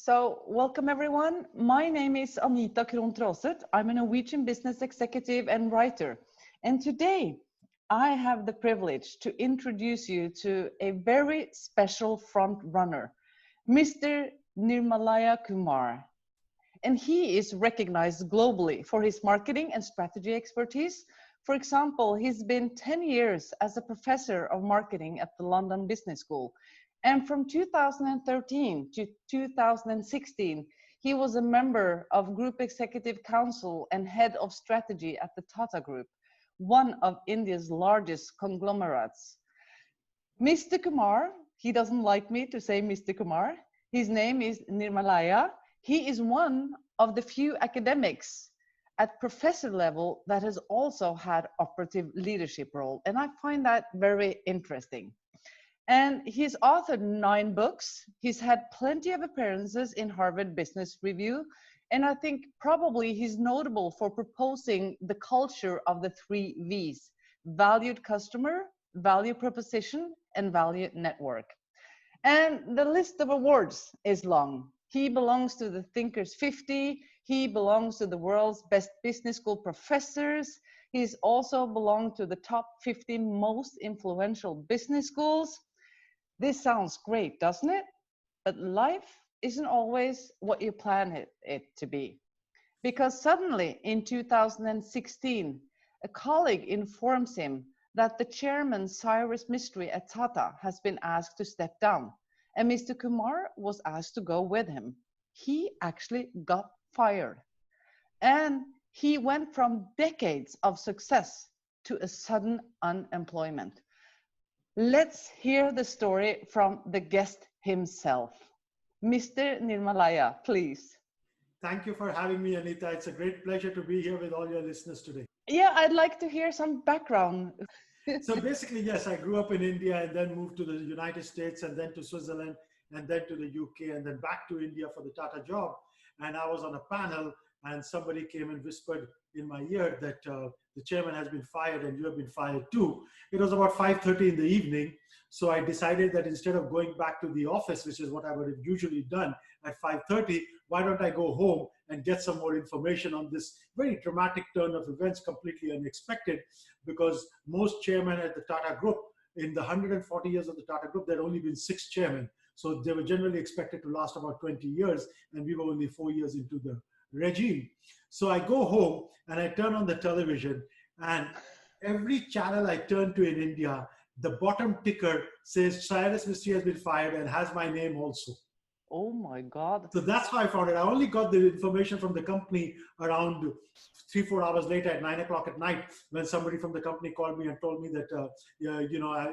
So welcome everyone. My name is Anita Krohn Traaseth. I'm a Norwegian business executive and writer. And today I have the privilege to introduce you to a very special front runner, Mr. Nirmalya Kumar. And he is recognized globally for his marketing and strategy expertise. For example, he's been 10 years as a professor of marketing at the London Business School. And from 2013 to 2016, he was a member of Group Executive Council and head of strategy at the Tata Group, one of India's largest conglomerates. Mr. Kumar, he doesn't like me to say Mr. Kumar. His name is Nirmalya. He is one of the few academics at professor level that has also had operative leadership role. And I find that very interesting. And he's authored 9 books. He's had plenty of appearances in Harvard Business Review. And I think probably he's notable for proposing the culture of the 3 V's: valued customer, value proposition, and value network. And the list of awards is long. He belongs to the Thinkers 50. He belongs to the world's best business school professors. He's also belonged to the top 50 most influential business schools. This sounds great, doesn't it? But life isn't always what you plan it to be. Because suddenly in 2016, a colleague informs him that the chairman, Cyrus Mistry at Tata, has been asked to step down. And Mr. Kumar was asked to go with him. He actually got fired. And he went from decades of success to a sudden unemployment. Let's hear the story from the guest himself. Mr. Nirmalya, please. Thank you for having me, Anita. It's a great pleasure to be here with all your listeners today. Yeah, I'd like to hear some background. So basically, yes, I grew up in India and then moved to the United States and then to Switzerland and then to the UK and then back to India for the Tata job. And I was on a panel and somebody came and whispered in my ear that the chairman has been fired and you have been fired too. It was about 5:30 in the evening. So I decided that instead of going back to the office, which is what I would have usually done at 5:30, why don't I go home and get some more information on this very dramatic turn of events, completely unexpected, because most chairmen at the Tata Group, in the 140 years of the Tata Group, there had only been 6 chairmen. So they were generally expected to last about 20 years, and we were only 4 years into the regime. So I go home and I turn on the television, and every channel I turn to in India, the bottom ticker says Cyrus Mistry has been fired and has my name also. Oh my God. So that's how I found it. I only got the information from the company around 3-4 hours later at 9 o'clock at night, when somebody from the company called me and told me that,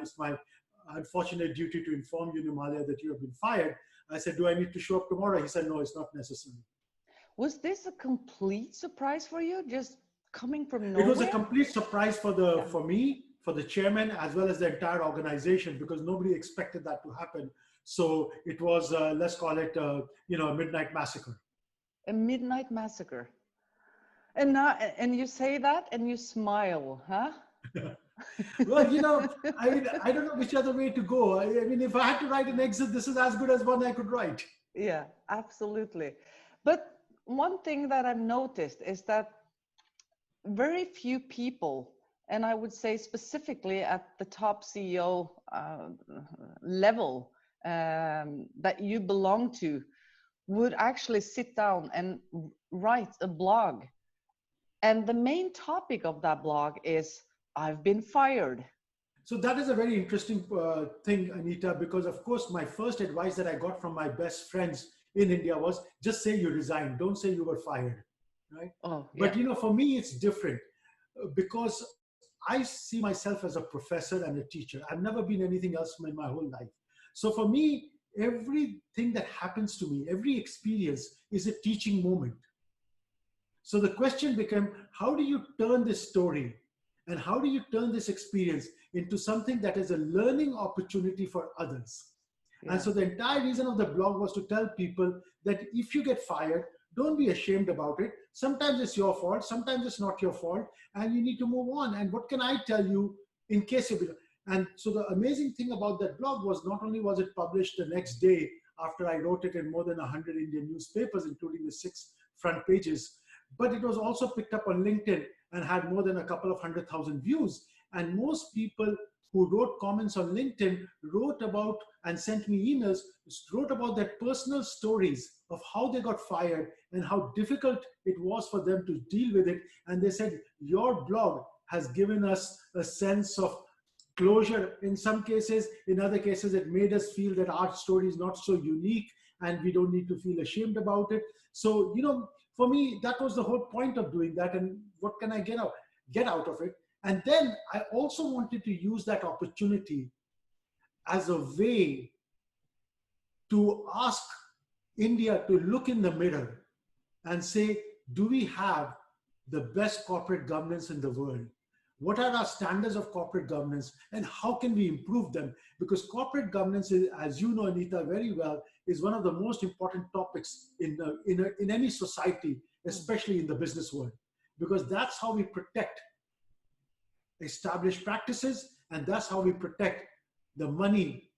it's my unfortunate duty to inform you, Nirmalya, that you have been fired. I said, do I need to show up tomorrow? He said, no, it's not necessary. Was this a complete surprise for you, just coming from nowhere? It was a complete surprise for me, for the chairman, as well as the entire organization, because nobody expected that to happen. So it was, let's call it, a midnight massacre. A midnight massacre. And now, and you say that and you smile, huh? Well, I don't know which other way to go. I mean, if I had to write an exit, this is as good as one I could write. Yeah, absolutely. But one thing that I've noticed is that very few people, and I would say specifically at the top CEO level that you belong to, would actually sit down and write a blog. And the main topic of that blog is, I've been fired. So that is a very interesting thing, Anita, because of course, my first advice that I got from my best friends in India was just say you resigned. Don't say you were fired, right? Oh, yeah. But, for me, it's different because I see myself as a professor and a teacher. I've never been anything else in my whole life. So for me, everything that happens to me, every experience is a teaching moment. So the question became, how do you turn this story and how do you turn this experience into something that is a learning opportunity for others? Yeah. And so the entire reason of the blog was to tell people that if you get fired, don't be ashamed about it. Sometimes it's your fault, sometimes it's not your fault, and you need to move on. And what can I tell you in case you... And so the amazing thing about that blog was not only was it published the next day after I wrote it in more than 100 Indian newspapers, including the 6 front pages. But it was also picked up on LinkedIn and had more than a couple of 100,000 views. And most people who wrote comments on LinkedIn wrote about and sent me emails, wrote about their personal stories of how they got fired and how difficult it was for them to deal with it. And they said, your blog has given us a sense of closure in some cases. In other cases, it made us feel that our story is not so unique and we don't need to feel ashamed about it. So, for me, that was the whole point of doing that. And what can I get out of it? And then I also wanted to use that opportunity as a way to ask India to look in the mirror and say, do we have the best corporate governance in the world? What are our standards of corporate governance and how can we improve them? Because corporate governance, is, as you know, Anita, very well, is one of the most important topics in any society, especially in the business world, because that's how we protect established practices, and that's how we protect the money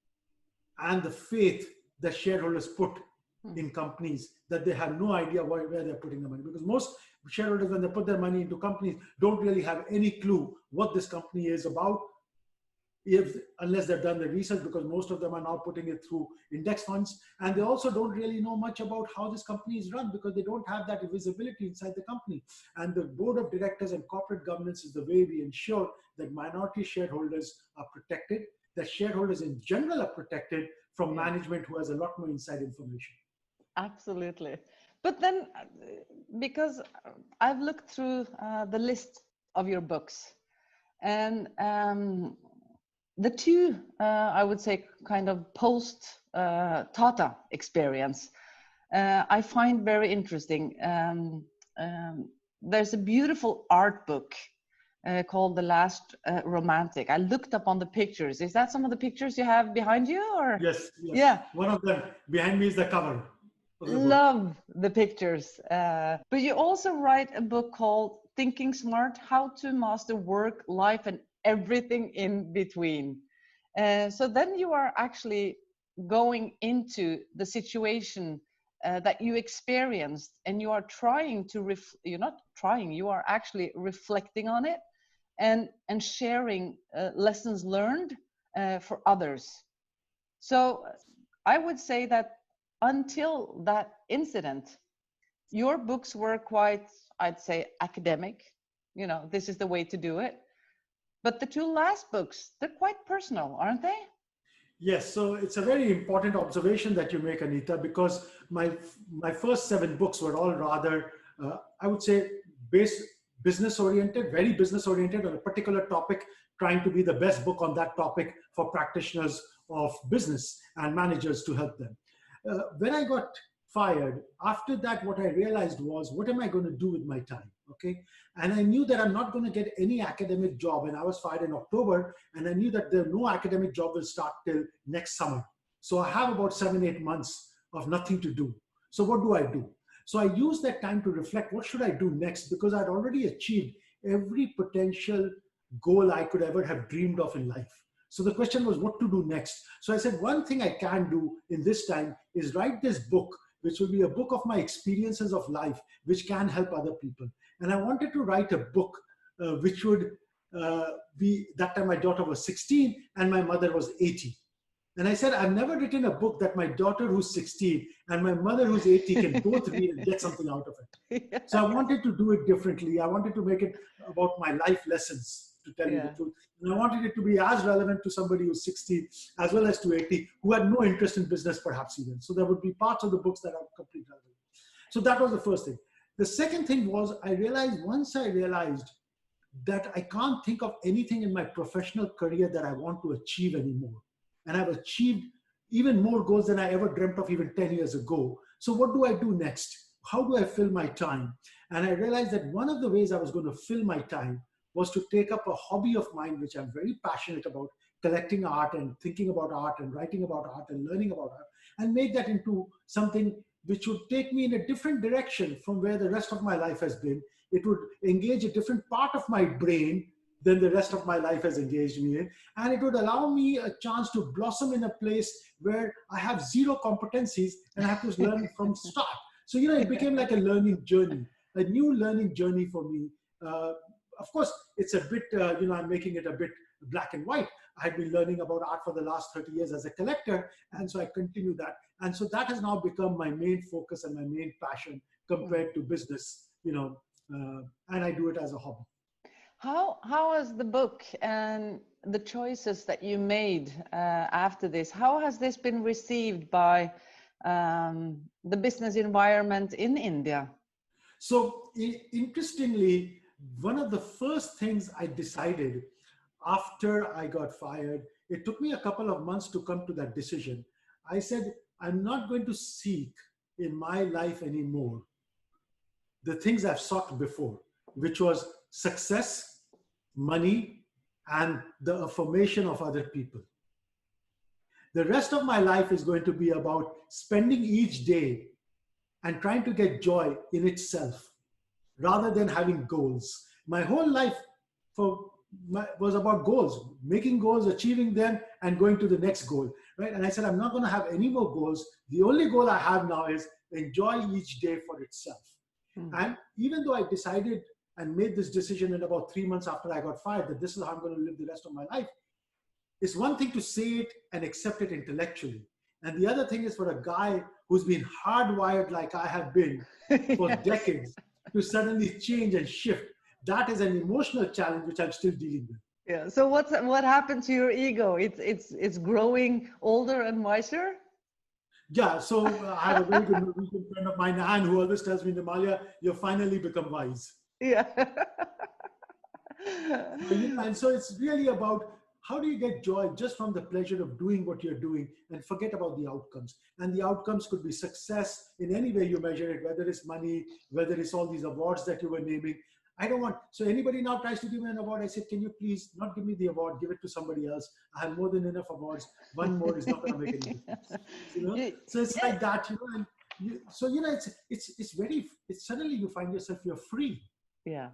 and the faith that shareholders put in companies, that they have no idea where they're putting the money. Because most shareholders, when they put their money into companies, don't really have any clue what this company is about, unless they've done the research, because most of them are now putting it through index funds. And they also don't really know much about how this company is run, because they don't have that visibility inside the company. And the board of directors and corporate governance is the way we ensure that minority shareholders are protected, that shareholders in general are protected from management who has a lot more inside information. Absolutely. But then, because I've looked through the list of your books, and the two, I would say, kind of post Tata experience, I find very interesting. There's a beautiful art book called The Last Romantic. I looked up on the pictures. Is that some of the pictures you have behind you? Or? Yes. Yeah. One of them behind me is the cover. Love the pictures. But you also write a book called Thinking Smart, How to Master Work, Life, and Everything in Between. So then you are actually going into the situation that you experienced, and you are trying to, you're not trying, you are actually reflecting on it and sharing lessons learned for others. So I would say that until that incident, your books were quite, I'd say, academic. This is the way to do it. But the two last books, they're quite personal, aren't they? Yes, so it's a very important observation that you make, Anita, because my first 7 books were all rather, I would say, business oriented, very business oriented on a particular topic, trying to be the best book on that topic for practitioners of business and managers to help them. When I got fired, after that, what I realized was, what am I going to do with my time? Okay. And I knew that I'm not going to get any academic job. And I was fired in October, and I knew that no academic job will start till next summer. So I have about 7-8 months of nothing to do. So what do I do? So I used that time to reflect, what should I do next? Because I'd already achieved every potential goal I could ever have dreamed of in life. So the question was what to do next. So I said, one thing I can do in this time is write this book, which will be a book of my experiences of life, which can help other people. And I wanted to write a book which would be, that time my daughter was 16 and my mother was 80. And I said, I've never written a book that my daughter who's 16 and my mother who's 80 can both read and get something out of it. Yeah. So I wanted to do it differently. I wanted to make it about my life lessons, to tell you the truth. And I wanted it to be as relevant to somebody who's 60 as well as to 80, who had no interest in business perhaps even. So there would be parts of the books that are completely relevant. So that was the first thing. The second thing was, once I realized that I can't think of anything in my professional career that I want to achieve anymore. And I've achieved even more goals than I ever dreamt of even 10 years ago. So what do I do next? How do I fill my time? And I realized that one of the ways I was going to fill my time was to take up a hobby of mine, which I'm very passionate about, collecting art and thinking about art and writing about art and learning about art, and make that into something which would take me in a different direction from where the rest of my life has been. It would engage a different part of my brain than the rest of my life has engaged me in. And it would allow me a chance to blossom in a place where I have zero competencies and I have to learn from start. So, it became like a learning journey, a new learning journey for me. Of course, it's a bit, I'm making it a bit black and white. I've been learning about art for the last 30 years as a collector, and so I continue that. And so that has now become my main focus and my main passion compared to business, and I do it as a hobby. How has the book and the choices that you made after this, how has this been received by the business environment in India? So interestingly, one of the first things I decided after I got fired, it took me a couple of months to come to that decision. I said, I'm not going to seek in my life anymore the things I've sought before, which was success, money, and the affirmation of other people. The rest of my life is going to be about spending each day and trying to get joy in itself rather than having goals. My whole life was about goals, making goals, achieving them, and going to the next goal, right? And I said, I'm not going to have any more goals. The only goal I have now is enjoy each day for itself. And even though I decided and made this decision in about 3 months after I got fired, that this is how I'm going to live the rest of my life, it's one thing to say it and accept it intellectually. And the other thing is for a guy who's been hardwired like I have been for decades to suddenly change and shift. That is an emotional challenge which I'm still dealing with. Yeah. So what happened to your ego? It's growing older and wiser. Yeah. So I have a very good Norwegian friend of mine, Anne, who always tells me, Nirmalya, you've finally become wise. Yeah. And so it's really about how do you get joy just from the pleasure of doing what you're doing and forget about the outcomes. And the outcomes could be success in any way you measure it, whether it's money, whether it's all these awards that you were naming. I don't want, so anybody now tries to give me an award, I said, can you please not give me the award, give it to somebody else. I have more than enough awards. One more is not going to make any difference. So it's like that, it's suddenly you find yourself, you're free. Yeah.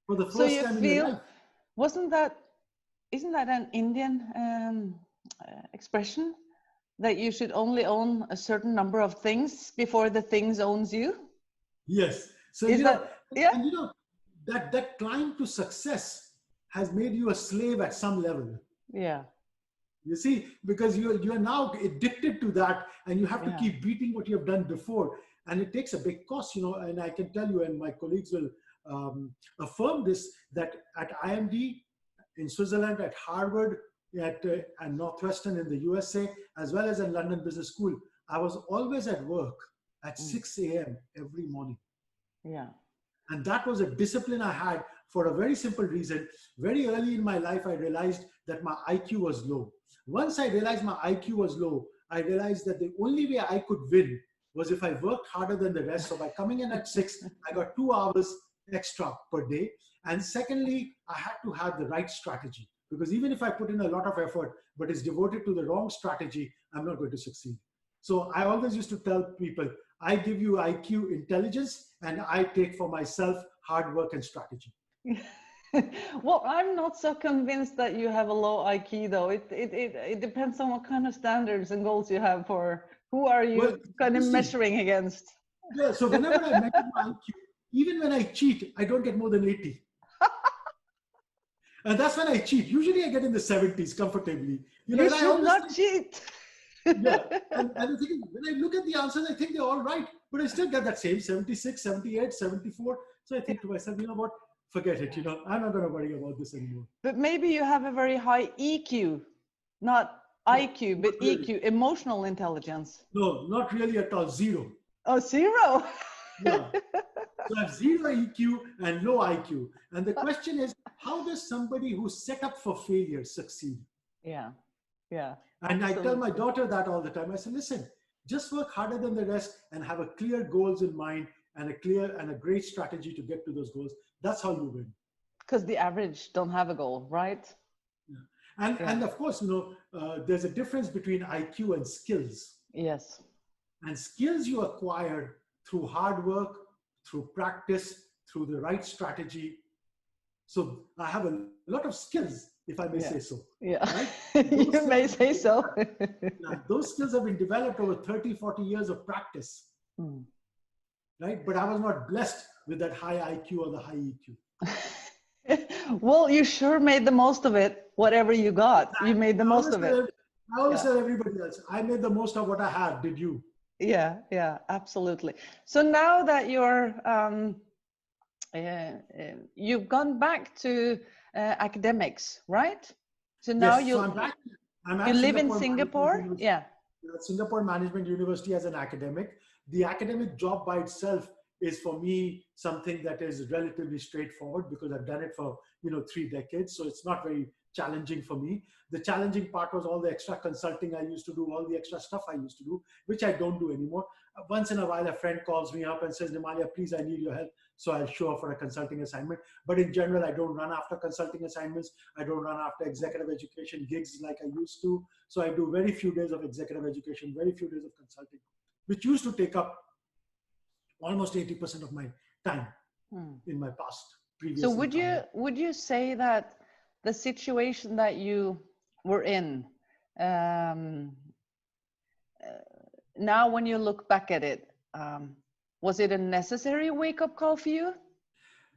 For the first time in your life. Isn't that an Indian expression that you should only own a certain number of things before the things owns you? Yes. So that climb to success has made you a slave at some level. Yeah. You see, because you are now addicted to that, and you have to keep beating what you have done before, and it takes a big cost, And I can tell you, and my colleagues will affirm this, that at IMD in Switzerland, at Harvard, at Northwestern in the USA, as well as at London Business School, I was always at work at 6 a.m. every morning. Yeah. And that was a discipline I had for a very simple reason. Very early in my life, I realized that my IQ was low. Once I realized my IQ was low, I realized that the only way I could win was if I worked harder than the rest. So by coming in at 6, I got 2 hours extra per day. And secondly, I had to have the right strategy, because even if I put in a lot of effort, but it's devoted to the wrong strategy, I'm not going to succeed. So I always used to tell people, I give you IQ intelligence, and I take for myself hard work and strategy. Well, I'm not so convinced that you have a low IQ, though. It depends on what kind of standards and goals you have for who are you kind of measuring against. Yeah, so whenever I measure my IQ, even when I cheat, I don't get more than 80. And that's when I cheat. Usually I get in the 70s comfortably. You should not cheat. Yeah. And the thing is, when I look at the answers, I think they're all right, but I still get that same 76, 78, 74. So I think to myself, you know what? Forget it. I'm not going to worry about this anymore. But maybe you have a very high EQ, not IQ, but really. EQ, emotional intelligence. No, not really at all. 0. Oh, 0? Yeah. So I have 0 EQ and low IQ. And the question is, how does somebody who's set up for failure succeed? Yeah. Yeah. And absolutely. I tell my daughter that all the time. I say, listen, just work harder than the rest and have a clear goals in mind and a clear and a great strategy to get to those goals. That's how you win. Because the average don't have a goal, right? Yeah. And of course, there's a difference between IQ and skills. Yes. And skills you acquire through hard work, through practice, through the right strategy. So I have a lot of skills, if I may Yeah. say so. Yeah. Right? You Those may skills, say so. yeah, those skills have been developed over 30, 40 years of practice. Mm. Right? But I was not blessed with that high IQ or the high EQ. Well, you sure made the most of it. Whatever you got, you made the I most always of it. tell, I always Yeah. tell everybody else, I made the most of what I have. Did you? Yeah. Yeah. Absolutely. So now that you've gone back to academics, right? So now Yes. So I'm you at live in Singapore Management Singapore. University. Yeah. Singapore Management University as an academic. The academic job by itself is for me something that is relatively straightforward because I've done it for 3 decades. So it's not very challenging for me. The challenging part was all the extra consulting I used to do, all the extra stuff I used to do, which I don't do anymore. Once in a while, a friend calls me up and says, Nirmalya, please, I need your help. So I'll show up for a consulting assignment. But in general, I don't run after consulting assignments. I don't run after executive education gigs like I used to. So I do very few days of executive education, very few days of consulting, which used to take up almost 80% of my time in my So previous employer. would you say that the situation that you were in, um, now when you look back at it, was it a necessary wake-up call for you?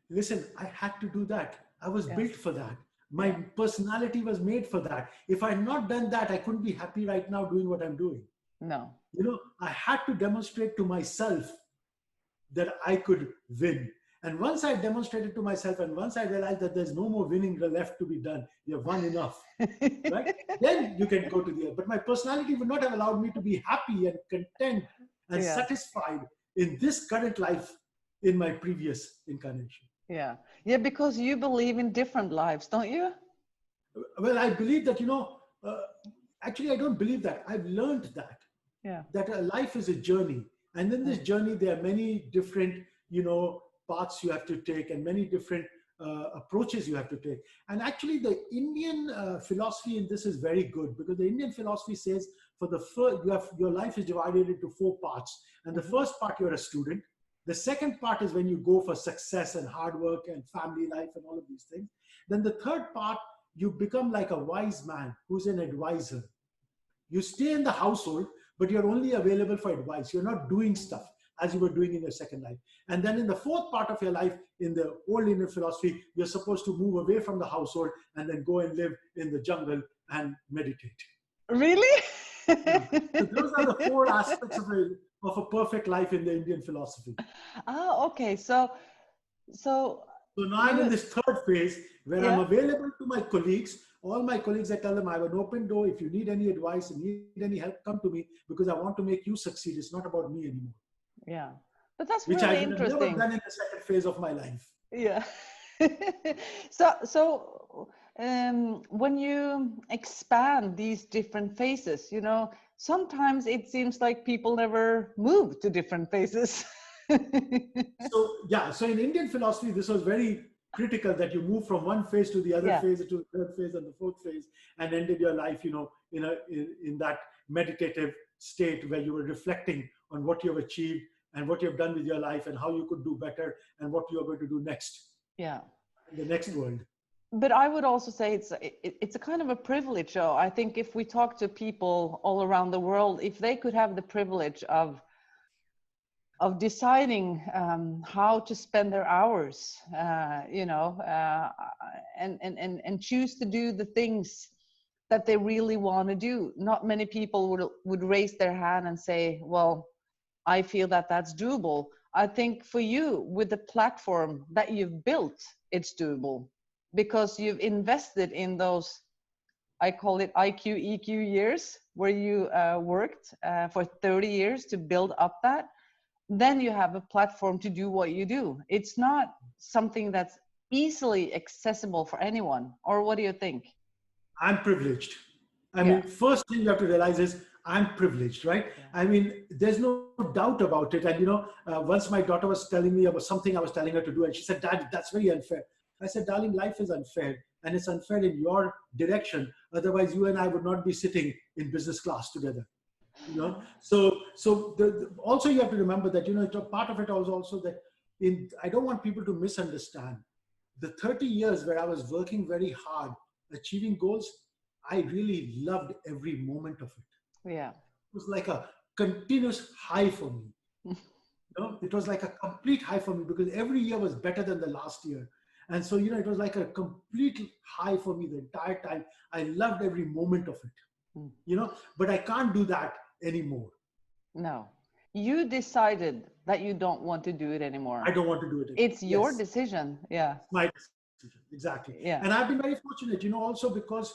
Listen, I had to do that. I was Yeah. built for that. My Yeah. personality was made for that. If I had not done that, I couldn't be happy right now doing what I'm doing. No. I had to demonstrate to myself that I could win. And once I demonstrated to myself, and once I realized that there's no more winning left to be done, you've won enough, right? Then you can go to the other. But my personality would not have allowed me to be happy and content and Yeah. satisfied in this current life in my previous incarnation. Yeah. Yeah, because you believe in different lives, don't you? Well, I believe that, actually, I don't believe that. I've learned Yeah. that a life is a journey. And in this journey, there are many different, paths you have to take and many different approaches you have to take. And actually, the Indian philosophy in this is very good because the Indian philosophy says for the first, your life is divided into 4 parts. And the first part, you're a student. The second part is when you go for success and hard work and family life and all of these things. Then the third part, you become like a wise man who's an advisor. You stay in the household, but you're only available for advice. You're not doing stuff as you were doing in your second life. And then in the fourth part of your life, in the old Indian philosophy, you're supposed to move away from the household and then go and live in the jungle and meditate. Really? Yeah. So those are the 4 aspects of a perfect life in the Indian philosophy. Oh, okay. So Now I'm in this third phase where I'm yeah. available to my colleagues. All my colleagues, I tell them I have an open door. If you need any advice and need any help, come to me because I want to make you succeed. It's not about me anymore. Yeah. But that's Which I really would have never interesting. done in the second phase of my life. Yeah. So when you expand these different phases, sometimes it seems like people never move to different phases. So in Indian philosophy, this was very critical that you move from one phase to the other Yeah. phase to the third phase and the fourth phase and ended your life, in that meditative state where you were reflecting on what you have achieved and what you have done with your life and how you could do better and what you are going to do next. Yeah. In the next world. But I would also say it's a kind of a privilege, though. I think if we talk to people all around the world, if they could have the privilege of deciding how to spend their hours, and choose to do the things that they really want to do. Not many people would raise their hand and say, well, I feel that that's doable. I think for you, with the platform that you've built, it's doable because you've invested in those, I call it IQ, EQ years, where you worked for 30 years to build up that. Then you have a platform to do what you do. It's not something that's easily accessible for anyone. Or what do you think? I'm privileged. I mean, first thing you have to realize is I'm privileged, right? Yeah. I mean, there's no doubt about it. And, once my daughter was telling me about something I was telling her to do, and she said, Dad, that's very unfair. I said, darling, life is unfair. And it's unfair in your direction. Otherwise, you and I would not be sitting in business class together. So also you have to remember that, part of it was also that I don't want people to misunderstand the 30 years where I was working very hard, achieving goals, I really loved every moment of it. Yeah. It was like a continuous high for me. It was like a complete high for me because every year was better than the last year. And so, it was like a complete high for me the entire time. I loved every moment of it, but I can't do that anymore. No. You decided that you don't want to do it anymore. I don't want to do it anymore. It's your decision. Yeah. My decision. Exactly. Yeah. And I've been very fortunate, also because,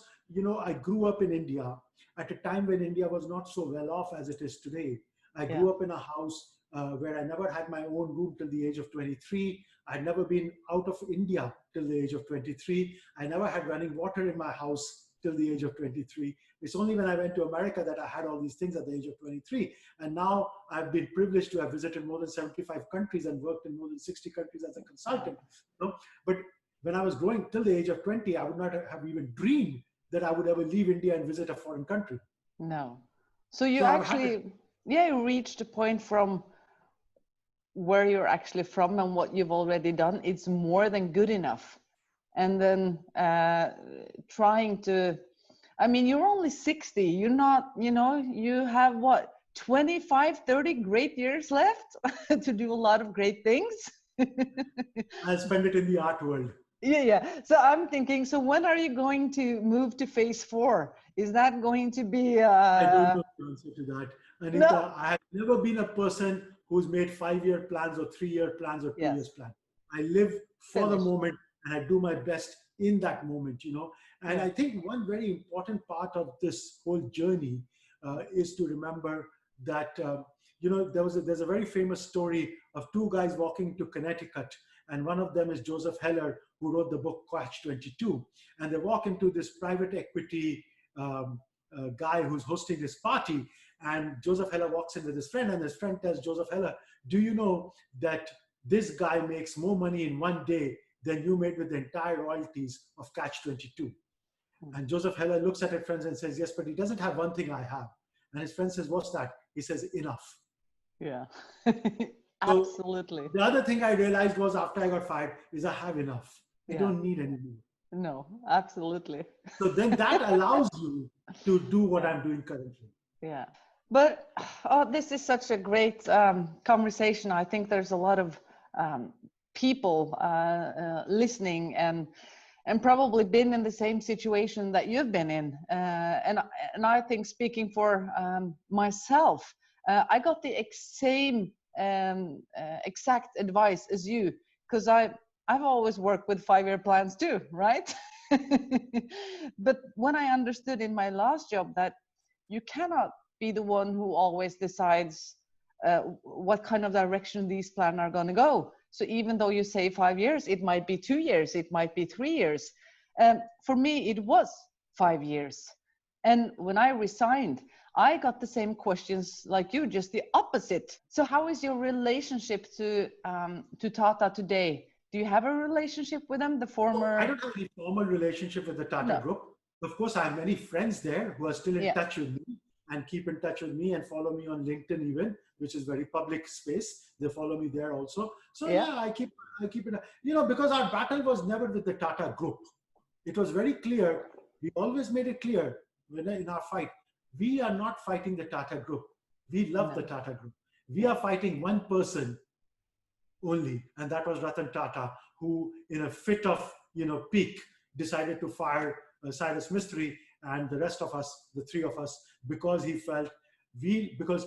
I grew up in India at a time when India was not so well off as it is today. I grew up in a house where I never had my own room till the age of 23. I'd never been out of India till the age of 23. I never had running water in my house till the age of 23. It's only when I went to America that I had all these things at the age of 23. And now I've been privileged to have visited more than 75 countries and worked in more than 60 countries as a consultant. But when I was growing till the age of 20, I would not have even dreamed that I would ever leave India and visit a foreign country. No. So you actually, you reached a point from where you're actually from and what you've already done. It's more than good enough. And then trying to, I mean, you're only 60. You're not, you have what, 25, 30 great years left to do a lot of great things. I'll spend it in the art world. Yeah. So I'm thinking, so when are you going to move to phase 4? Is that going to be... I don't know the answer to that. Anita, No. I have never been a person who's made 5-year plans or 3-year plans or 2 years plans. I live for the moment and I do my best in that moment, And I think one very important part of this whole journey is to remember that, there's a very famous story of 2 guys walking to Connecticut. And one of them is Joseph Heller, who wrote the book Catch 22. And they walk into this private equity guy who's hosting this party. And Joseph Heller walks in with his friend, and his friend tells Joseph Heller, do you know that this guy makes more money in one day than you made with the entire royalties of Catch 22? And Joseph Heller looks at his friends and says, yes, but he doesn't have one thing I have. And his friend says, what's that? He says, enough. Yeah. Absolutely. So the other thing I realized was after I got fired is I have enough. I don't need any more. No, absolutely. So then that allows you to do what I'm doing currently. Yeah. But this is such a great conversation. I think there's a lot of people listening and probably been in the same situation that you've been in. And I think speaking for myself, I got the same exact advice as you, because I've always worked with 5-year plans too, right? But when I understood in my last job that you cannot be the one who always decides what kind of direction these plans are going to go. So even though you say 5 years, it might be 2 years, it might be 3 years. For me, it was 5 years. And when I resigned, I got the same questions like you, just the opposite. So how is your relationship to Tata today? Do you have a relationship with them, the former? I don't have any formal relationship with the Tata Group. Of course, I have many friends there who are still in touch with me and keep in touch with me and follow me on LinkedIn even, which is very public space. They follow me there also. So I keep it, because our battle was never with the Tata Group. It was very clear. We always made it clear in our fight, we are not fighting the Tata Group. We love the Tata Group. We are fighting one person only, and that was Ratan Tata, who in a fit of pique decided to fire Cyrus Mistry and the rest of us, the 3 of us, because he felt because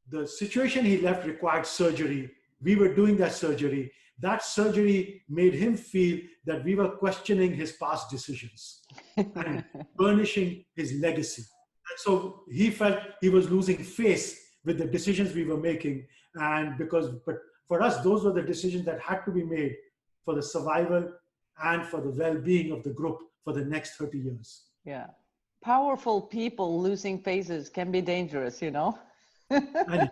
the situation he left required surgery. We were doing that surgery. That surgery made him feel that we were questioning his past decisions and burnishing his legacy. And so he felt he was losing face with the decisions we were making. But for us, those were the decisions that had to be made for the survival and for the well-being of the group for the next 30 years. Yeah. Powerful people losing faces can be dangerous, And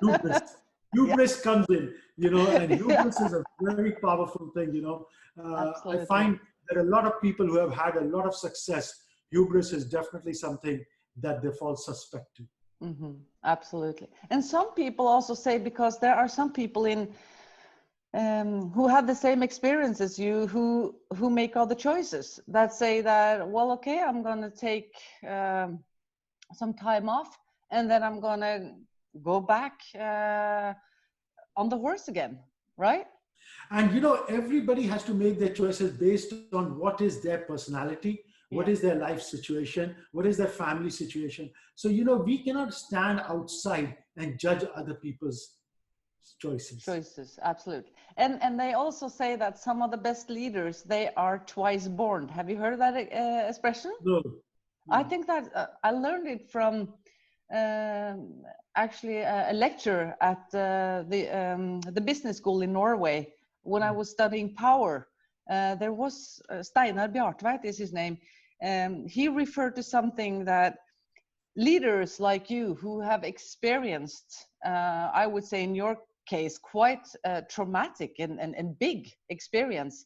hubris comes in, and hubris is a very powerful thing, I find that a lot of people who have had a lot of success, hubris is definitely something that they fall suspect to. Mm-hmm. Absolutely. And some people also say, because there are some people in who have the same experience as you, who make other choices, that say that, well, okay, I'm going to take some time off, and then I'm going to go back on the horse again, right? And everybody has to make their choices based on what is their personality, what Yeah. is their life situation, what is their family situation. So, we cannot stand outside and judge other people's choices. Choices, absolutely. And they also say that some of the best leaders, they are twice born. Have you heard that expression? No, I no. think that I learned it from actually a lecture at the business school in Norway when I was studying power. There was Steinar Bjartveit is his name. He referred to something that leaders like you who have experienced, I would say in your case, quite traumatic and big experience,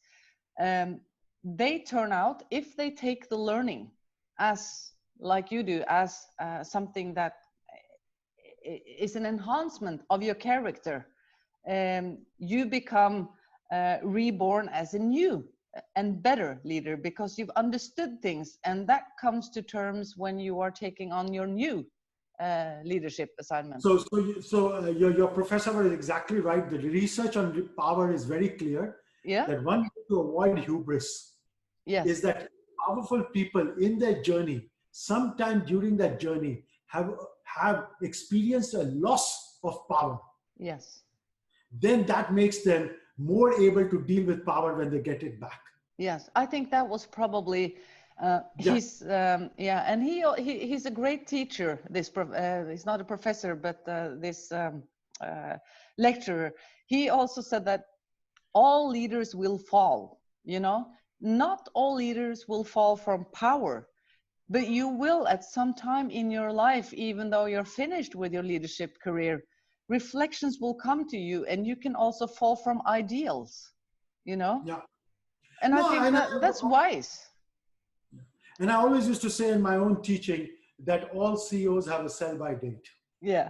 they turn out, if they take the learning as like you do, as something that is an enhancement of your character, you become reborn as a new and better leader because you've understood things, and that comes to terms when you are taking on your new leadership assignment. Your professor was exactly right. The research on power is very clear Yeah. that one way to avoid hubris is Yes. that powerful people in their journey, sometime during that journey, have experienced a loss of power. Yes. Then that makes them more able to deal with power when they get it back. Yes, I think that was probably Yeah. his, yeah, and he's a great teacher. He's not a professor, but this lecturer. He also said that all leaders will fall. Not all leaders will fall from power, but you will at some time in your life, even though you're finished with your leadership career, reflections will come to you, and you can also fall from ideals. Yeah. And I No, think that that's wise. and I always used to say in my own teaching that all CEOs have a sell-by date. Yeah.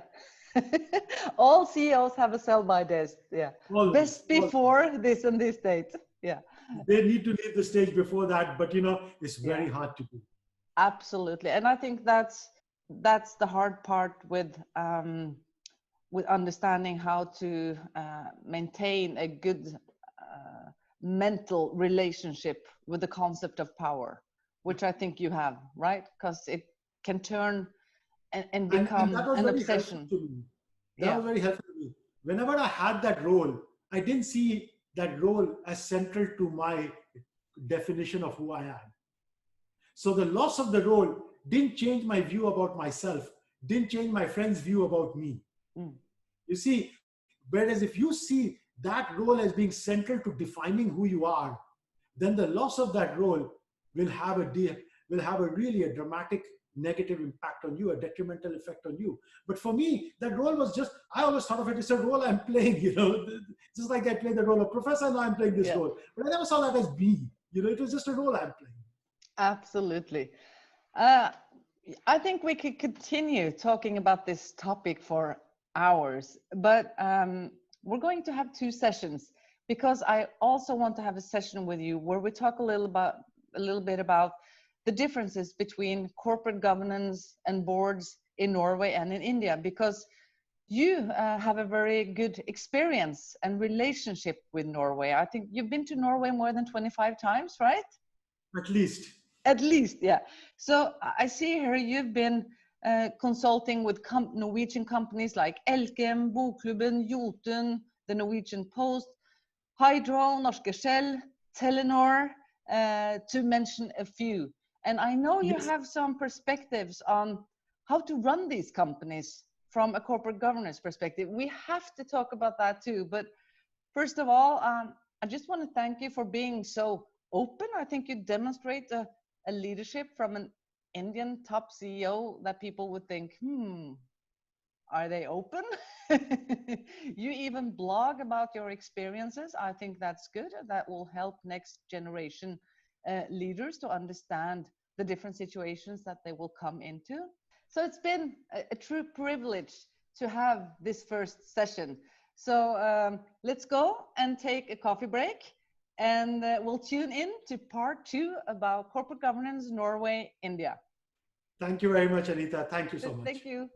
All CEOs have a sell-by date. Yeah. Always, Best always. before this and this date. Yeah. They need to leave the stage before that, but it's Yeah. very hard to do. Absolutely. And I think that's the hard part with understanding how to maintain a good mental relationship with the concept of power, which I think you have, right? Because it can turn and And that become was an very helpful obsession. to me. That Yeah. was very helpful to me. Whenever I had that role, I didn't see that role as central to my definition of who I am. So the loss of the role didn't change my view about myself, didn't change my friend's view about me. Mm. You see, whereas if you see that role as being central to defining who you are, then the loss of that role will have a really a dramatic negative impact on you, a detrimental effect on you. But for me, that role was just, I always thought of it as a role I'm playing, just like I play the role of professor, now I'm playing this Yeah. role. But I never saw that as me. It was just a role I'm playing. Absolutely. Uh, I think we could continue talking about this topic for hours, but we're going to have two sessions because I also want to have a session with you where we talk a little bit about the differences between corporate governance and boards in Norway and in India, because you have a very good experience and relationship with Norway. I think you've been to Norway more than 25 times, right? At least. At least, yeah. So I see here you've been consulting with Norwegian companies like Elkem, Bokklubben, Jotun, the Norwegian Post, Hydro, Norske Shell, Telenor, to mention a few. And I know you Yes. have some perspectives on how to run these companies from a corporate governance perspective. We have to talk about that too. But first of all, I just want to thank you for being so open. I think you demonstrate a leadership from an Indian top CEO that people would think, are they open? You even blog about your experiences. I think that's good. That will help next generation leaders to understand the different situations that they will come into. So it's been a true privilege to have this first session. So let's go and take a coffee break, and we'll tune in to part 2 about corporate governance, Norway, India. Thank you very much, Anita. Thank you so much. Thank you.